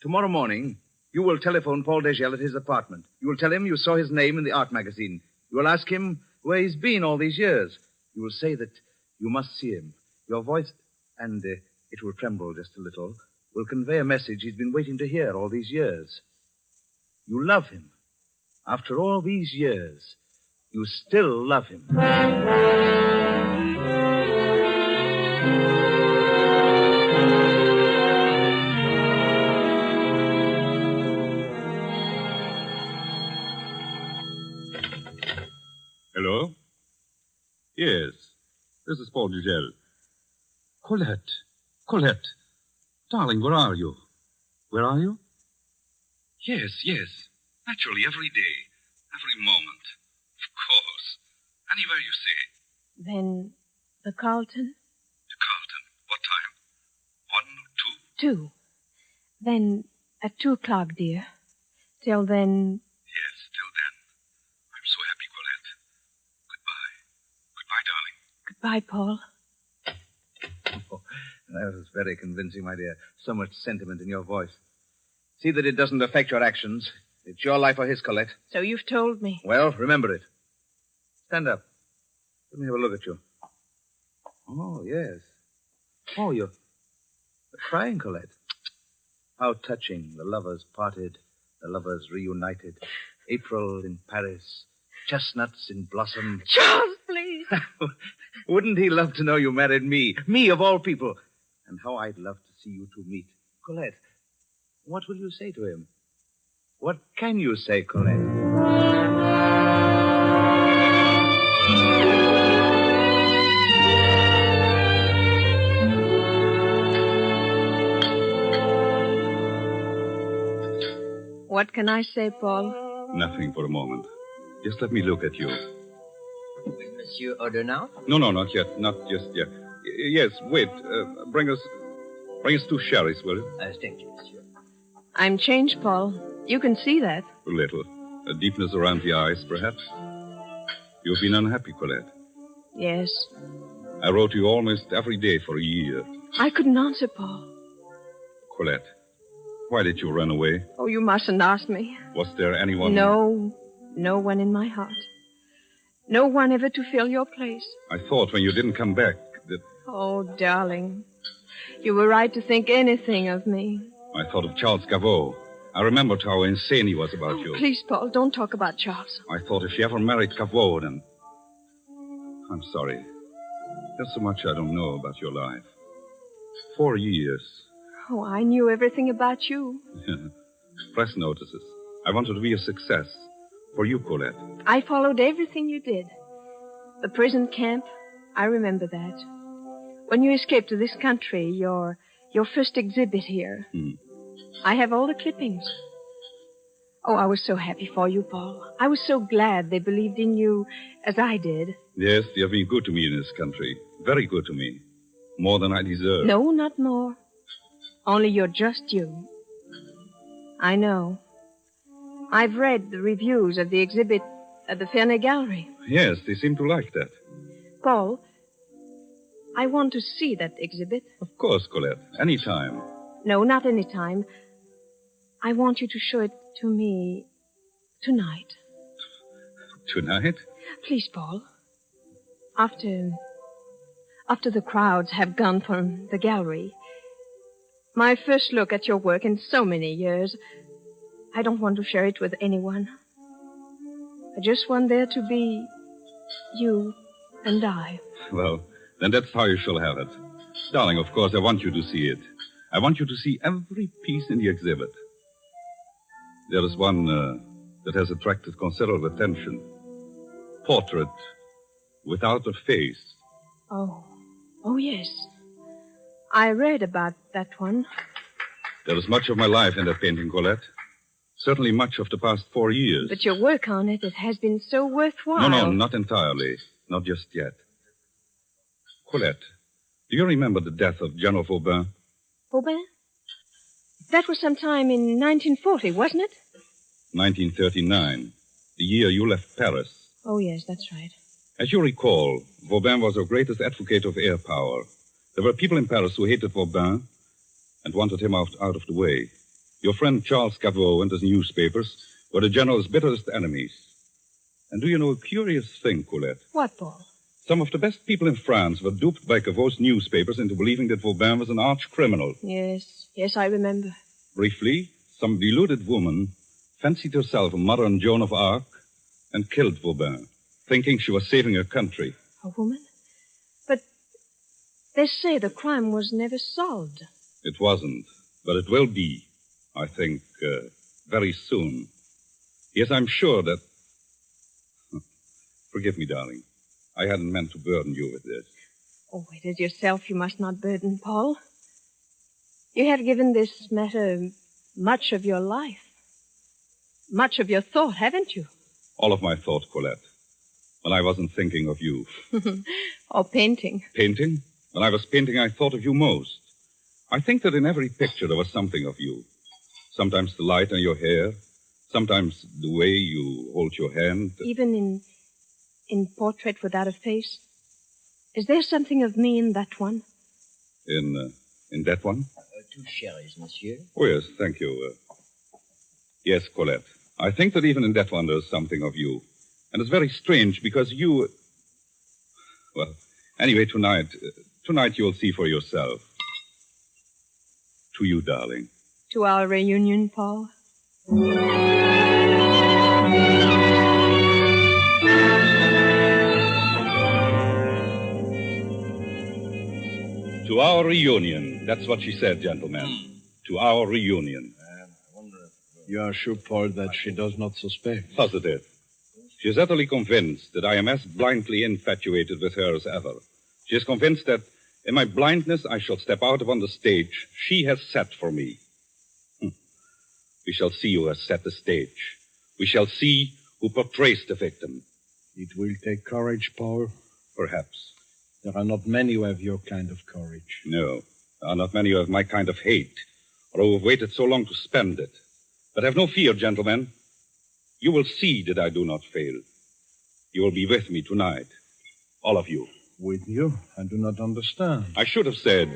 tomorrow morning, you will telephone Paul Degel at his apartment. You will tell him you saw his name in the art magazine. You will ask him where he's been all these years. You will say that you must see him. Your voice, and it will tremble just a little, will convey a message he's been waiting to hear all these years. You love him. After all these years, you still love him. Hello? Yes, this is Paul Dugel. Colette. Darling, where are you? Where are you? Yes. Naturally, every day, every moment. Of course. Anywhere you say. Then the Carlton? The Carlton. What time? 1 or 2? 2. Then at 2 o'clock, dear. Till then... Yes, till then. I'm so happy, Colette. Goodbye. Goodbye, darling. Goodbye, Paul. Oh, that was very convincing, my dear. So much sentiment in your voice. See that it doesn't affect your actions. It's your life or his, Colette. So you've told me. Well, remember it. Stand up. Let me have a look at you. Oh, yes. Oh, you're crying, Colette. How touching. The lovers parted, the lovers reunited. April in Paris, chestnuts in blossom. Charles, please. Wouldn't he love to know you married me? Me, of all people. And how I'd love to see you two meet. Colette, what will you say to him? What can you say, Colette? What can I say, Paul? Nothing for a moment. Just let me look at you. With Monsieur Odenau? No, not yet. Not just yet. Yes, wait. Bring us 2 sherries, will you? Thank you, monsieur. I'm changed, Paul. You can see that. A little. A deepness around the eyes, perhaps. You've been unhappy, Colette. Yes. I wrote you almost every day for a year. I couldn't answer, Paul. Colette, why did you run away? Oh, you mustn't ask me. Was there anyone... No one in my heart. No one ever to fill your place. I thought when you didn't come back that... Oh, darling. You were right to think anything of me. I thought of Charles Gaveau. I remembered how insane he was about you. Please, Paul, don't talk about Charles. I thought if she ever married Gaveau, then... I'm sorry. There's so much I don't know about your life. 4 years. Oh, I knew everything about you. Press notices. I wanted to be a success. For you, Colette. I followed everything you did. The prison camp, I remember that. When you escaped to this country, your first exhibit here. I have all the clippings. Oh, I was so happy for you, Paul. I was so glad they believed in you as I did. Yes, they have been good to me in this country. Very good to me. More than I deserve. No, not more. Only you're just you. I know. I've read the reviews of the exhibit at the Ferney Gallery. Yes, they seem to like that. Paul, I want to see that exhibit. Of course, Colette. Any time. No, not any time. I want you to show it to me tonight. Tonight? Please, Paul. After the crowds have gone from the gallery. My first look at your work in so many years. I don't want to share it with anyone. I just want there to be you and I. Well, then that's how you shall have it. Darling, of course, I want you to see it. I want you to see every piece in the exhibit. There is one that has attracted considerable attention. Portrait without a face. Oh, yes. I read about that one. There is much of my life in that painting, Colette. Certainly much of the past 4 years. But your work on it has been so worthwhile. No, not entirely. Not just yet. Colette, do you remember the death of General Vauban? Vauban? That was sometime in 1940, wasn't it? 1939. The year you left Paris. Oh, yes, that's right. As you recall, Vauban was our greatest advocate of air power. There were people in Paris who hated Vauban and wanted him out of the way. Your friend Charles Gaveau and his newspapers were the general's bitterest enemies. And do you know a curious thing, Colette? What, Paul? Some of the best people in France were duped by Gavau's newspapers into believing that Vauban was an arch criminal. Yes, I remember. Briefly, some deluded woman fancied herself a modern Joan of Arc and killed Vauban, thinking she was saving her country. A woman? But they say the crime was never solved. It wasn't, but it will be, I think, very soon. Yes, I'm sure that... Forgive me, darling. I hadn't meant to burden you with this. Oh, it is yourself you must not burden, Paul. You have given this matter much of your life. Much of your thought, haven't you? All of my thought, Colette. When I wasn't thinking of you. Or painting. Painting? When I was painting, I thought of you most. I think that in every picture there was something of you. Sometimes the light on your hair. Sometimes the way you hold your hand. Even in Portrait Without a Face? Is there something of me in that one? In that one? 2 sherries, monsieur. Oh, yes, thank you. Yes, Colette. I think that even in that one there's something of you. And it's very strange because you... Well, anyway, tonight you'll see for yourself. To you, darling. To our reunion, Paul. To our reunion. That's what she said, gentlemen. To our reunion. You are sure, Paul, that she does not suspect? Positive. She is utterly convinced that I am as blindly infatuated with her as ever. She is convinced that in my blindness I shall step out upon the stage she has set for me. We shall see who has set the stage. We shall see who portrays the victim. It will take courage, Paul. Perhaps. There are not many who have your kind of courage. No, there are not many who have my kind of hate, or who have waited so long to spend it. But have no fear, gentlemen. You will see that I do not fail. You will be with me tonight. All of you. With you? I do not understand. I should have said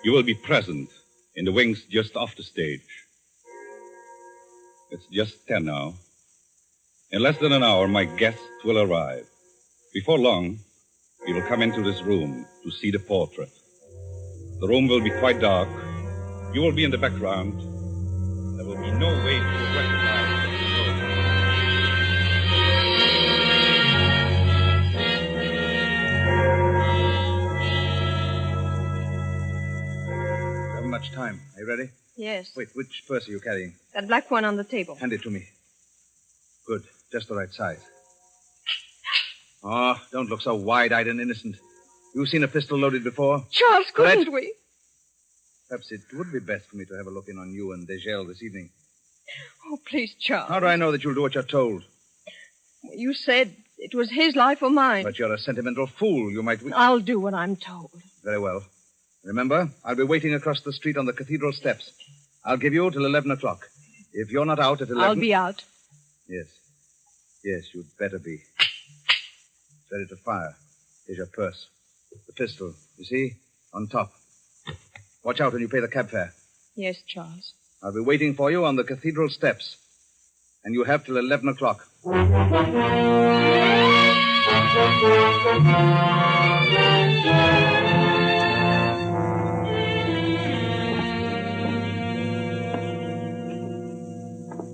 you will be present in the wings just off the stage. It's just 10 now. In less than an hour, my guests will arrive. Before long, you will come into this room to see the portrait. The room will be quite dark. You will be in the background. There will be no way to recognize the We haven't much time. Are you ready? Yes. Wait, which purse are you carrying? That black one on the table. Hand it to me. Good. Just the right size. Oh, don't look so wide-eyed and innocent. You've seen a pistol loaded before? Charles, couldn't Colette? we? Perhaps it would be best for me to have a look in on you and Degel this evening. Oh, please, Charles. How do I know that you'll do what you're told? You said it was his life or mine. But you're a sentimental fool. You might... I'll do what I'm told. Very well. Remember, I'll be waiting across the street on the cathedral steps. I'll give you till 11 o'clock. If you're not out at 11... I'll be out. Yes. Yes, you'd better be. It's ready to fire. Here's your purse. The pistol, you see? On top. Watch out when you pay the cab fare. Yes, Charles. I'll be waiting for you on the cathedral steps. And you have till 11 o'clock.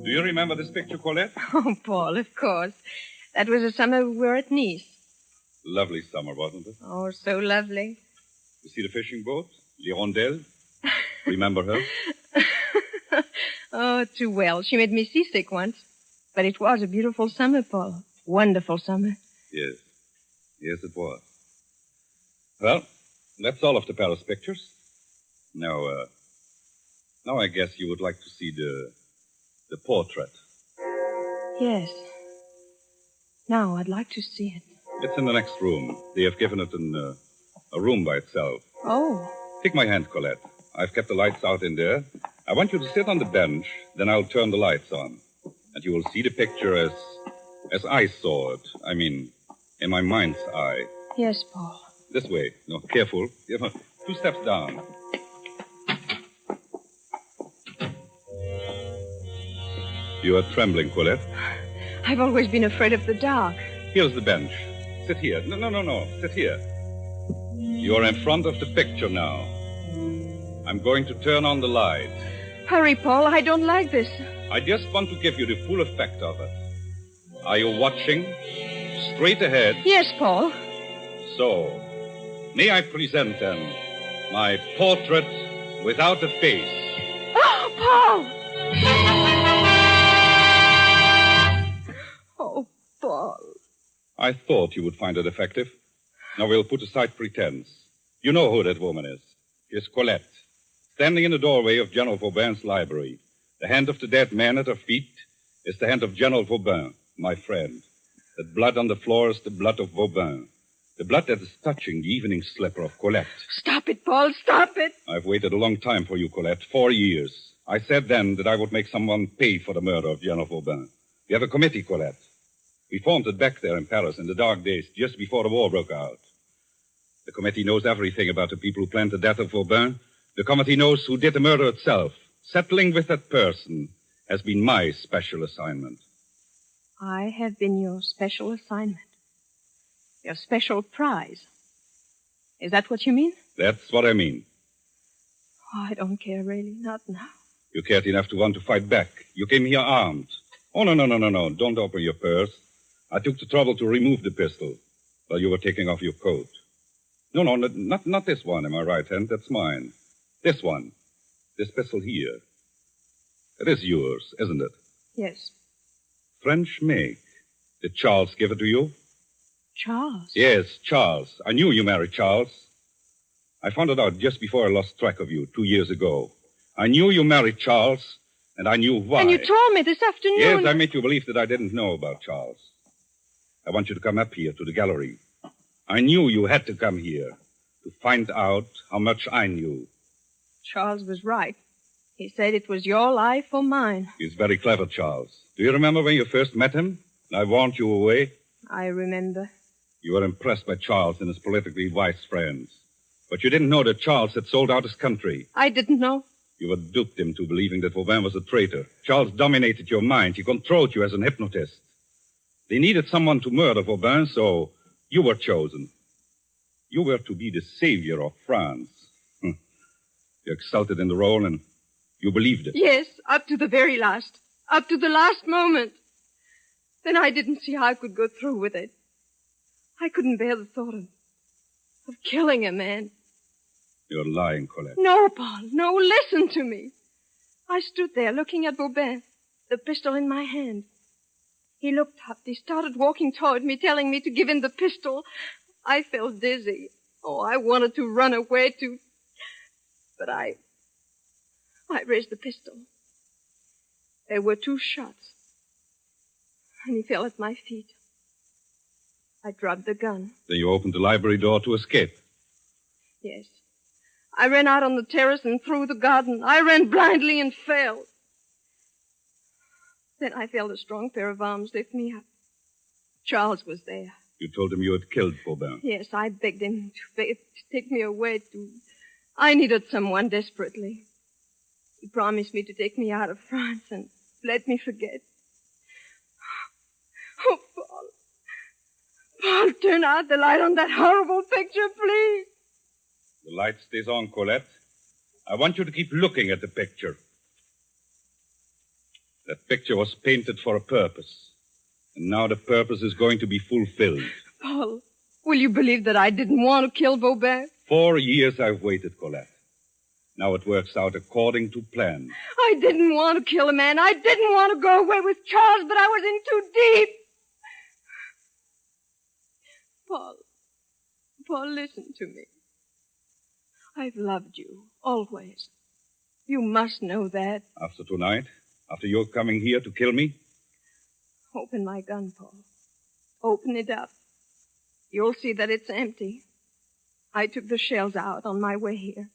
Do you remember this picture, Colette? Oh, Paul, of course. That was the summer we were at Nice. Lovely summer, wasn't it? Oh, so lovely. You see the fishing boat? L'Hirondelle? Remember her? Oh, too well. She made me seasick once. But it was a beautiful summer, Paul. Wonderful summer. Yes. Yes, it was. Well, that's all of the Paris pictures. Now I guess you would like to see the portrait. Yes. Now I'd like to see it. It's in the next room. They have given it a room by itself. Oh. Take my hand, Colette. I've kept the lights out in there. I want you to sit on the bench, then I'll turn the lights on. And you will see the picture as I saw it. I mean, in my mind's eye. Yes, Paul. This way. No, careful. 2 steps down. You are trembling, Colette. I've always been afraid of the dark. Here's the bench. Sit here. No. Sit here. You're in front of the picture now. I'm going to turn on the light. Hurry, Paul. I don't like this. I just want to give you the full effect of it. Are you watching? Straight ahead. Yes, Paul. So, may I present then my portrait without a face? Oh, Paul! Oh, Paul. I thought you would find it effective. Now we'll put aside pretense. You know who that woman is. She's Colette, standing in the doorway of General Vauban's library. The hand of the dead man at her feet is the hand of General Vauban, my friend. That blood on the floor is the blood of Vauban. The blood that is touching the evening slipper of Colette. Stop it, Paul. Stop it. I've waited a long time for you, Colette. 4 years. I said then that I would make someone pay for the murder of General Vauban. We have a committee, Colette. We formed it back there in Paris in the dark days, just before the war broke out. The committee knows everything about the people who planned the death of Vauban. The committee knows who did the murder itself. Settling with that person has been my special assignment. I have been your special assignment. Your special prize. Is that what you mean? That's what I mean. Oh, I don't care, really. Not now. You cared enough to want to fight back. You came here armed. Oh, no. Don't open your purse. I took the trouble to remove the pistol while you were taking off your coat. No, not this one in my right hand. That's mine. This one. This pistol here. It is yours, isn't it? Yes. French make. Did Charles give it to you? Charles? Yes, Charles. I knew you married Charles. I found it out just before I lost track of you 2 years ago. I knew you married Charles, and I knew why. And you told me this afternoon. Yes, I made you believe that I didn't know about Charles. I want you to come up here to the gallery. I knew you had to come here to find out how much I knew. Charles was right. He said it was your life or mine. He's very clever, Charles. Do you remember when you first met him? I warned you away. I remember. You were impressed by Charles and his politically wise friends. But you didn't know that Charles had sold out his country. I didn't know. You had duped him to believing that Vauban was a traitor. Charles dominated your mind. He controlled you as an hypnotist. They needed someone to murder Vauban, so you were chosen. You were to be the savior of France. You exulted in the role, and you believed it. Yes, up to the very last. Up to the last moment. Then I didn't see how I could go through with it. I couldn't bear the thought of killing a man. You're lying, Colette. No, Paul, no, listen to me. I stood there looking at Vauban, the pistol in my hand. He looked up. He started walking toward me, telling me to give him the pistol. I felt dizzy. Oh, I wanted to run away But I raised the pistol. There were 2 shots. And he fell at my feet. I dropped the gun. Then you opened the library door to escape. Yes. I ran out on the terrace and through the garden. I ran blindly and fell. Then I felt a strong pair of arms lift me up. Charles was there. You told him you had killed Vauban. Yes, I begged him to take me away I needed someone desperately. He promised me to take me out of France and let me forget. Oh, Paul. Paul, turn out the light on that horrible picture, please. The light stays on, Colette. I want you to keep looking at the picture. That picture was painted for a purpose. And now the purpose is going to be fulfilled. Paul, will you believe that I didn't want to kill Vauban? 4 years I've waited, Colette. Now it works out according to plan. I didn't want to kill a man. I didn't want to go away with Charles, but I was in too deep. Paul, listen to me. I've loved you, always. You must know that. After tonight? After you're coming here to kill me? Open my gun, Paul. Open it up. You'll see that it's empty. I took the shells out on my way here.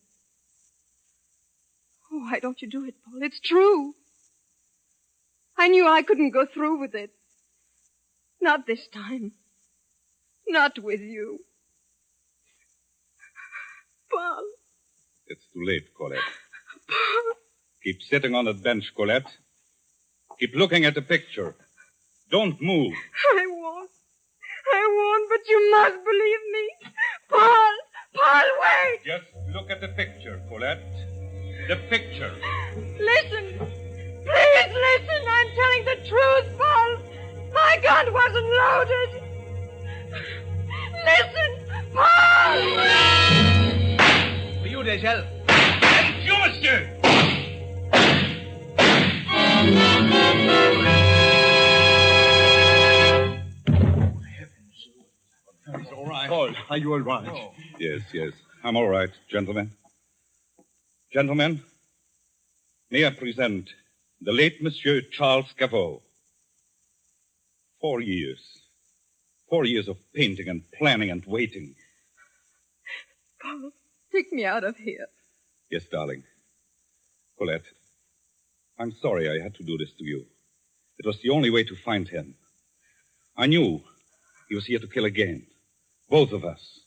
Oh, why don't you do it, Paul? It's true. I knew I couldn't go through with it. Not this time. Not with you. Paul. It's too late, Colette. Paul. Keep sitting on that bench, Colette. Keep looking at the picture. Don't move. I won't, but you must believe me. Paul, wait. Just look at the picture, Colette. The picture. Listen. Please listen. I'm telling the truth, Paul. My gun wasn't loaded. Listen, Paul! For you, Deschelles. Thank you, monsieur. He's all right. Paul, are you all right? Oh. Yes. I'm all right, gentlemen. Gentlemen, may I present the late Monsieur Charles Cavot. 4 years. 4 years of painting and planning and waiting. Paul, take me out of here. Yes, darling. Colette, I'm sorry I had to do this to you. It was the only way to find him. I knew he was here to kill again. Both of us.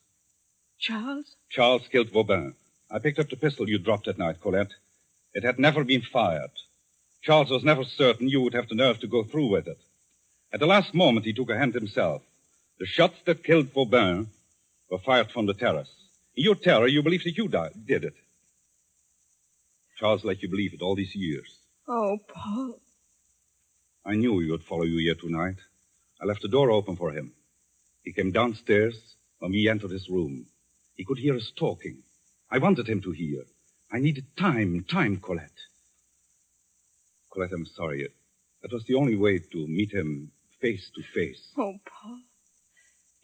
Charles? Charles killed Vauban. I picked up the pistol you dropped that night, Colette. It had never been fired. Charles was never certain you would have the nerve to go through with it. At the last moment, he took a hand himself. The shots that killed Vauban were fired from the terrace. You tell her you believe that you did it. Charles let you believe it all these years. Oh, Paul. I knew he would follow you here tonight. I left the door open for him. He came downstairs when we entered his room. He could hear us talking. I wanted him to hear. I needed time, Colette. Colette, I'm sorry. That was the only way to meet him face to face. Oh, Paul.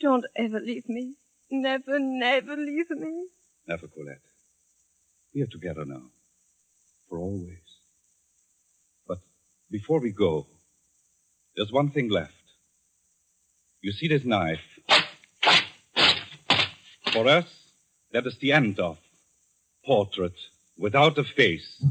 Don't ever leave me. Never, never leave me. Never, Colette. We are together now. For always. But before we go, there's one thing left. You see this knife? For us, that is the end of Portrait Without a Face.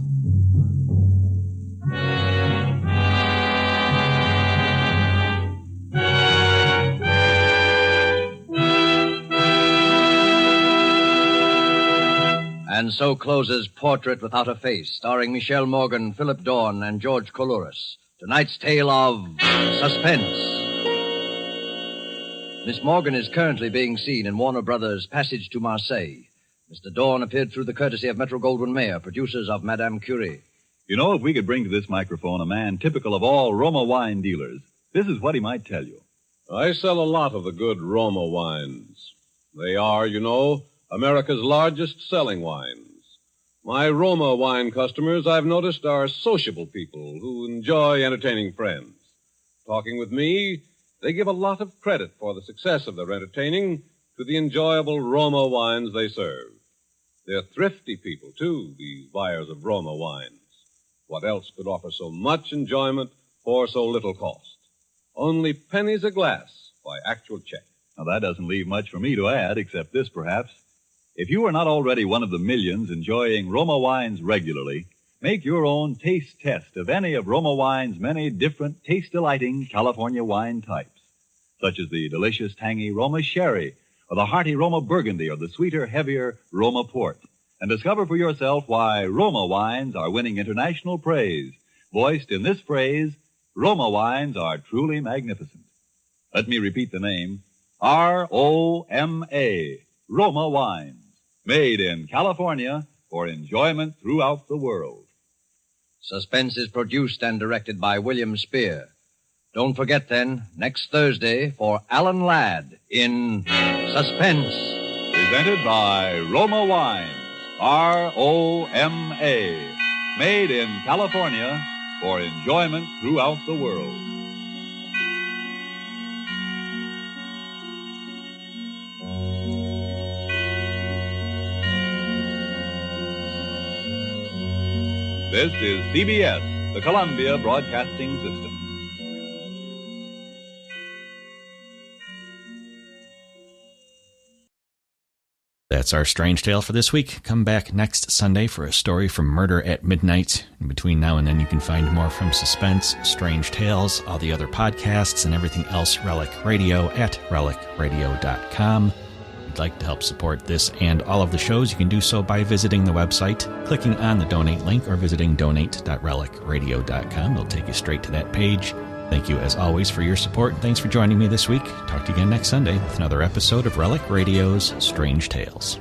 And so closes Portrait Without a Face, starring Michelle Morgan, Philip Dorn, and George Coulouris. Tonight's tale of Suspense. Miss Morgan is currently being seen in Warner Brothers' Passage to Marseille. Mr. Dorn appeared through the courtesy of Metro-Goldwyn-Mayer, producers of Madame Curie. You know, if we could bring to this microphone a man typical of all Roma wine dealers, this is what he might tell you. I sell a lot of the good Roma wines. They are, you know, America's largest selling wines. My Roma wine customers, I've noticed, are sociable people who enjoy entertaining friends. Talking with me, they give a lot of credit for the success of their entertaining to the enjoyable Roma wines they serve. They're thrifty people, too, these buyers of Roma wines. What else could offer so much enjoyment for so little cost? Only pennies a glass by actual check. Now, that doesn't leave much for me to add, except this, perhaps. If you are not already one of the millions enjoying Roma wines regularly, make your own taste test of any of Roma wine's many different taste-delighting California wine types, such as the delicious, tangy Roma Sherry, or the hearty Roma Burgundy, or the sweeter, heavier Roma Port, and discover for yourself why Roma wines are winning international praise, voiced in this phrase, Roma wines are truly magnificent. Let me repeat the name, R-O-M-A, Roma wines, made in California for enjoyment throughout the world. Suspense is produced and directed by William Spear. Don't forget, then, next Thursday for Alan Ladd in Suspense. Presented by Roma Wines, R-O-M-A, made in California for enjoyment throughout the world. This is CBS, the Columbia Broadcasting System. That's our strange tale for this week. Come back next Sunday for a story from Murder at Midnight. In between now and then, you can find more from Suspense, Strange Tales, all the other podcasts, and everything else Relic Radio at relicradio.com. If you'd like to help support this and all of the shows, you can do so by visiting the website, clicking on the donate link, or visiting donate.relicradio.com. It'll take you straight to that page. Thank you, as always, for your support. Thanks for joining me this week. Talk to you again next Sunday with another episode of Relic Radio's Strange Tales.